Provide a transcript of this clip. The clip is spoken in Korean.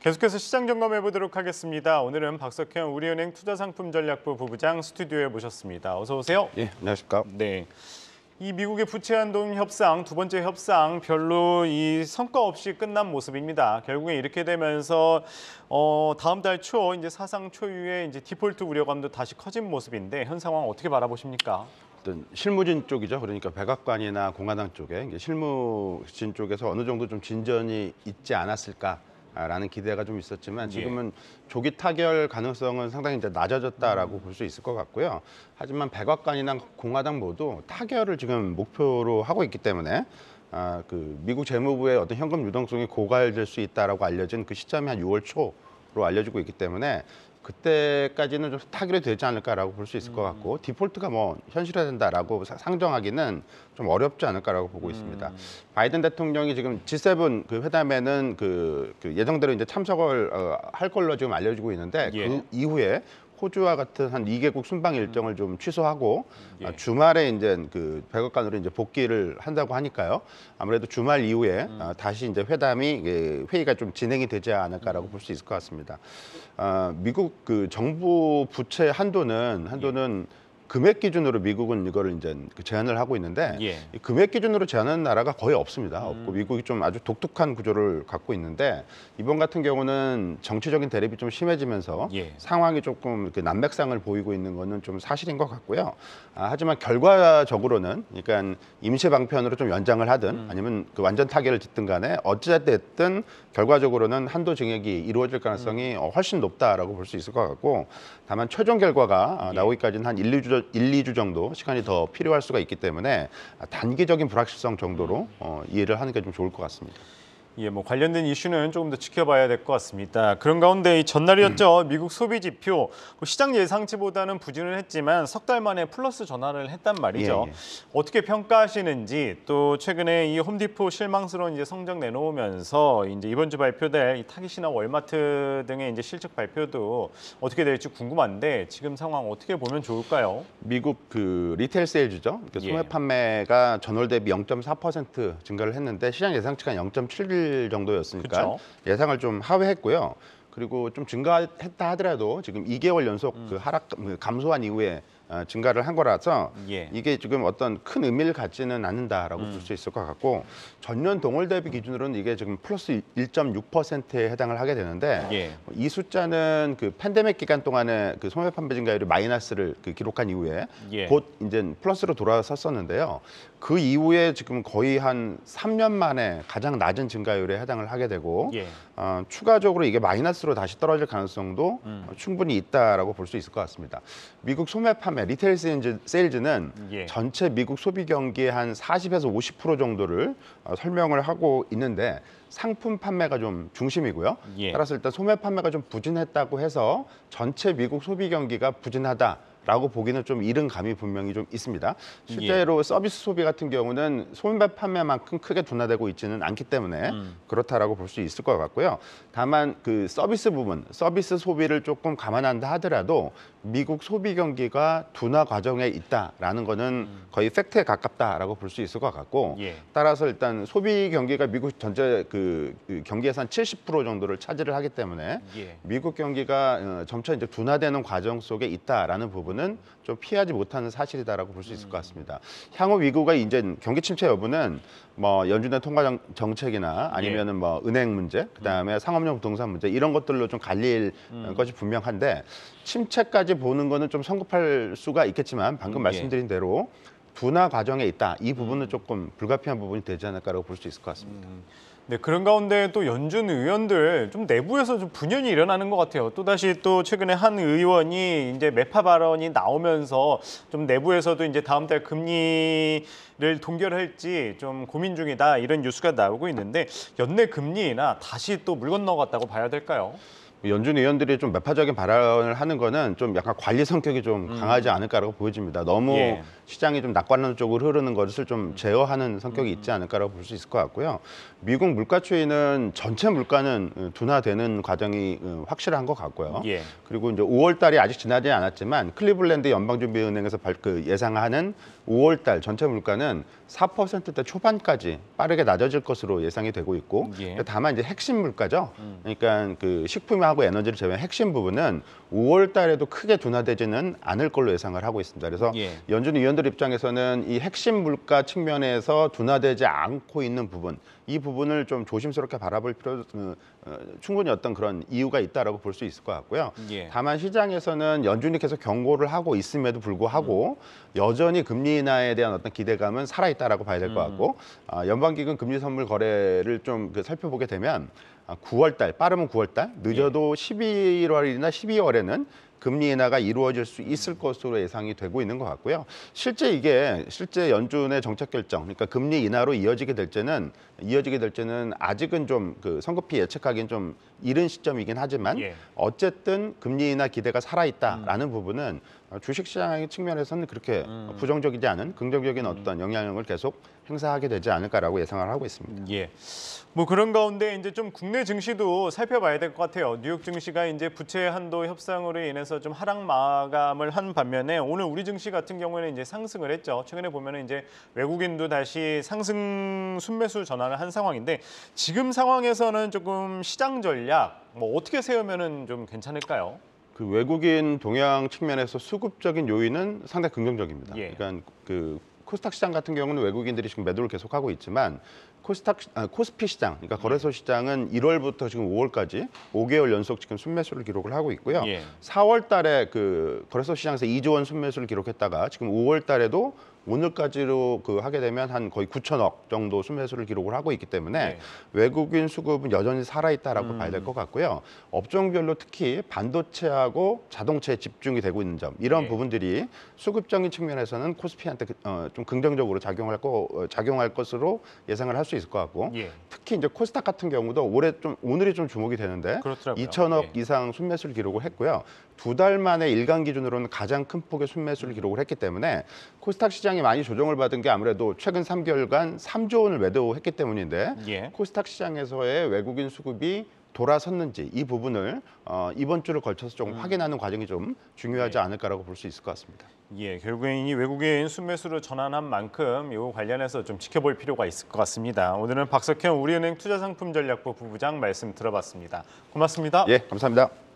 계속해서 시장 점검해 보도록 하겠습니다. 오늘은 박석현 우리은행 투자상품전략부 부부장 스튜디오에 모셨습니다. 어서 오세요. 예, 안녕하십니까. 네. 이 미국의 부채 한동 협상, 두 번째 협상 별로 이 성과 없이 끝난 모습입니다. 결국에 이렇게 되면서 다음 달 초 이제 사상 초유의 이제 디폴트 우려감도 다시 커진 모습인데 현 상황 어떻게 바라보십니까? 어떤 실무진 쪽이죠. 그러니까 백악관이나 공화당 쪽에 이제 실무진 쪽에서 어느 정도 좀 진전이 있지 않았을까라는 기대가 좀 있었지만 지금은 조기 타결 가능성은 상당히 이제 낮아졌다라고 볼 수 있을 것 같고요. 하지만 백악관이나 공화당 모두 타결을 지금 목표로 하고 있기 때문에 그 미국 재무부의 어떤 현금 유동성이 고갈될 수 있다라고 알려진 그 시점이 한 6월 초로 알려지고 있기 때문에 그때까지는 좀 타결이 되지 않을까라고 볼 수 있을 것 같고 디폴트가 뭐 현실화된다라고 상정하기는 좀 어렵지 않을까라고 보고 있습니다. 바이든 대통령이 지금 G7 그 회담에는 그 예정대로 이제 참석을 할 걸로 지금 알려지고 있는데 그 이후에 호주와 같은 한 2개국 순방 일정을 좀 취소하고 주말에 이제 그 백악관으로 이제 복귀를 한다고 하니까요. 아무래도 주말 이후에 다시 이제 회의가 좀 진행이 되지 않을까라고 볼 수 있을 것 같습니다. 미국 그 정부 부채 한도는 금액 기준으로 미국은 이거를 이제 제한을 하고 있는데 이 금액 기준으로 제한하는 나라가 거의 없습니다. 없고 미국이 좀 아주 독특한 구조를 갖고 있는데 이번 같은 경우는 정치적인 대립이 좀 심해지면서 상황이 조금 이렇게 난맥상을 보이고 있는 거는 좀 사실인 것 같고요. 하지만 결과적으로는 그러니까 임시 방편으로 좀 연장을 하든 아니면 그 완전 타결을 짓든 간에 어찌됐든 결과적으로는 한도 증액이 이루어질 가능성이 훨씬 높다라고 볼 수 있을 것 같고 다만 최종 결과가 나오기까지는 한 1-2주 정도 시간이 더 필요할 수가 있기 때문에 단기적인 불확실성 정도로 이해를 하는 게 좀 좋을 것 같습니다. 예, 뭐 관련된 이슈는 조금 더 지켜봐야 될 것 같습니다. 그런 가운데 이 전날이었죠. 미국 소비 지표 시장 예상치보다는 부진을 했지만 석 달 만에 플러스 전환을 했단 말이죠. 어떻게 평가하시는지 또 최근에 이 홈디포 실망스러운 이제 성적 내놓으면서 이제 이번 주 발표될 이 타깃이나 월마트 등의 이제 실적 발표도 어떻게 될지 궁금한데 지금 상황 어떻게 보면 좋을까요? 미국 그 리테일 세일즈죠. 그러니까 소매 판매가 전월 대비 0.4% 증가를 했는데 시장 예상치가 0.7 정도였으니까 예상을 좀 하회했고요. 그리고 좀 증가했다 하더라도 지금 2개월 연속 그 하락 감소한 이후에 증가를 한 거라서 이게 지금 어떤 큰 의미를 갖지는 않는다라고 볼 수 있을 것 같고 전년 동월 대비 기준으로는 이게 지금 플러스 1.6%에 해당을 하게 되는데 이 숫자는 그 팬데믹 기간 동안에 그 소매 판매 증가율이 마이너스를 기록한 이후에 곧 이제 플러스로 돌아섰었는데요. 그 이후에 지금 거의 한 3년 만에 가장 낮은 증가율에 해당을 하게 되고 추가적으로 이게 마이너스로 다시 떨어질 가능성도 충분히 있다라고 볼 수 있을 것 같습니다. 미국 소매 판매 리테일 세일즈는 전체 미국 소비 경기의 한 40에서 50% 정도를 설명을 하고 있는데 상품 판매가 좀 중심이고요. 따라서 일단 소매 판매가 좀 부진했다고 해서 전체 미국 소비 경기가 부진하다라고 보기는 좀 이른 감이 분명히 좀 있습니다. 실제로 서비스 소비 같은 경우는 소매 판매만큼 크게 둔화되고 있지는 않기 때문에 그렇다라고 볼 수 있을 것 같고요. 다만 그 서비스 부분, 서비스 소비를 조금 감안한다 하더라도 미국 소비 경기가 둔화 과정에 있다라는 거는 거의 팩트에 가깝다라고 볼 수 있을 것 같고 따라서 일단 소비 경기가 미국 전체 그 경기에서 한 70% 정도를 차지를 하기 때문에 미국 경기가 점차 이제 둔화되는 과정 속에 있다라는 부분은 좀 피하지 못하는 사실이다라고 볼 수 있을 것 같습니다. 향후 미국의 이제 경기 침체 여부는 뭐 연준의 통화 정책이나 아니면은 뭐 은행 문제, 그다음에 상업용 부동산 문제 이런 것들로 좀 갈릴 것이 분명한데 침체까지 보는 거는 좀 성급할 수가 있겠지만 방금 말씀드린 대로 둔화 과정에 있다. 이 부분은 조금 불가피한 부분이 되지 않을까라고 볼 수 있을 것 같습니다. 네, 그런 가운데 또 연준 의원들 좀 내부에서 좀 분열이 일어나는 것 같아요. 또다시 또 최근에 한 의원이 이제 매파 발언이 나오면서 좀 내부에서도 이제 다음 달 금리를 동결할지 좀 고민 중이다 이런 뉴스가 나오고 있는데 연내 금리나 다시 또 물 건너갔다고 봐야 될까요? 연준 의원들이 좀 매파적인 발언을 하는 거는 좀 약간 관리 성격이 좀 강하지 않을까라고 보여집니다. 너무 예. 시장이 좀 낙관론 쪽으로 흐르는 것을 좀 제어하는 성격이 있지 않을까라고 볼 수 있을 것 같고요. 미국 물가 추이는 전체 물가는 둔화되는 과정이 확실한 것 같고요. 예. 그리고 이제 5월 달이 아직 지나지 않았지만 클리블랜드 연방준비은행에서 예상하는 5월 달 전체 물가는 4%대 초반까지 빠르게 낮아질 것으로 예상이 되고 있고, 예. 다만 이제 핵심 물가죠. 그러니까 그 식품하고 에너지를 제외한 핵심 부분은 5월 달에도 크게 둔화되지는 않을 걸로 예상을 하고 있습니다. 그래서 예. 연준 의원들 입장에서는 이 핵심 물가 측면에서 둔화되지 않고 있는 부분, 이 부분을 좀 조심스럽게 바라볼 필요, 충분히 어떤 그런 이유가 있다라고 볼 수 있을 것 같고요. 예. 다만 시장에서는 연준이 계속 경고를 하고 있음에도 불구하고 여전히 금리 인하에 대한 어떤 기대감은 살아있다라고 봐야 될 것 같고, 연방기금 금리 선물 거래를 좀 살펴보게 되면 9월 달, 빠르면 9월 달, 늦어도 11월이나 12월에는 금리 인하가 이루어질 수 있을 것으로 예상이 되고 있는 것 같고요. 실제 연준의 정책 결정, 그러니까 금리 인하로 이어지게 될지는 아직은 좀 그 성급히 예측하기는 좀 이른 시점이긴 하지만 예. 어쨌든 금리 인하 기대가 살아있다라는 부분은 주식시장의 측면에서는 그렇게 부정적이지 않은 긍정적인 어떤 영향력을 계속 행사하게 되지 않을까라고 예상을 하고 있습니다. 예. 뭐 그런 가운데 이제 좀 국내 증시도 살펴봐야 될 것 같아요. 뉴욕 증시가 이제 부채 한도 협상으로 인해서 좀 하락 마감을 한 반면에 오늘 우리 증시 같은 경우에는 이제 상승을 했죠. 최근에 보면은 이제 외국인도 다시 상승 순매수 전환을 한 상황인데 지금 상황에서는 조금 시장 전략 뭐 어떻게 세우면은 좀 괜찮을까요? 그 외국인 동향 측면에서 수급적인 요인은 상당히 긍정적입니다. 예. 그러니까 그 코스닥 시장 같은 경우는 외국인들이 지금 매도를 계속하고 있지만 코스피 시장, 그러니까 거래소 시장은 1월부터 지금 5월까지 5개월 연속 지금 순매수를 기록을 하고 있고요. 예. 4월 달에 그 거래소 시장에서 2조 원 순매수를 기록했다가 지금 5월 달에도 오늘까지로 하게 되면 한 거의 9천억 정도 순매수를 기록을 하고 있기 때문에 네. 외국인 수급은 여전히 살아있다라고 봐야 될 것 같고요. 업종별로 특히 반도체하고 자동차에 집중이 되고 있는 점, 이런 네. 부분들이 수급적인 측면에서는 코스피한테 좀 긍정적으로 작용할 것으로 예상을 할 수 있을 것 같고, 예. 특히 이제 코스닥 같은 경우도 오늘이 좀 주목이 되는데 그렇더라고요. 2천억 예. 이상 순매수를 기록을 했고요. 2달 만에 일간 기준으로는 가장 큰 폭의 순매수를 기록을 했기 때문에 코스닥 시장이 많이 조정을 받은 게 아무래도 최근 3개월간 3조 원을 매도했기 때문인데 예. 코스닥 시장에서의 외국인 수급이 돌아섰는지 이 부분을 이번 주를 걸쳐서 조금 확인하는 과정이 좀 중요하지 않을까라고 볼 수 있을 것 같습니다. 예, 결국엔 이 외국인 순매수로 전환한 만큼 이 관련해서 좀 지켜볼 필요가 있을 것 같습니다. 오늘은 박석현 우리은행 투자상품전략부 부부장 말씀 들어봤습니다. 고맙습니다. 예, 감사합니다.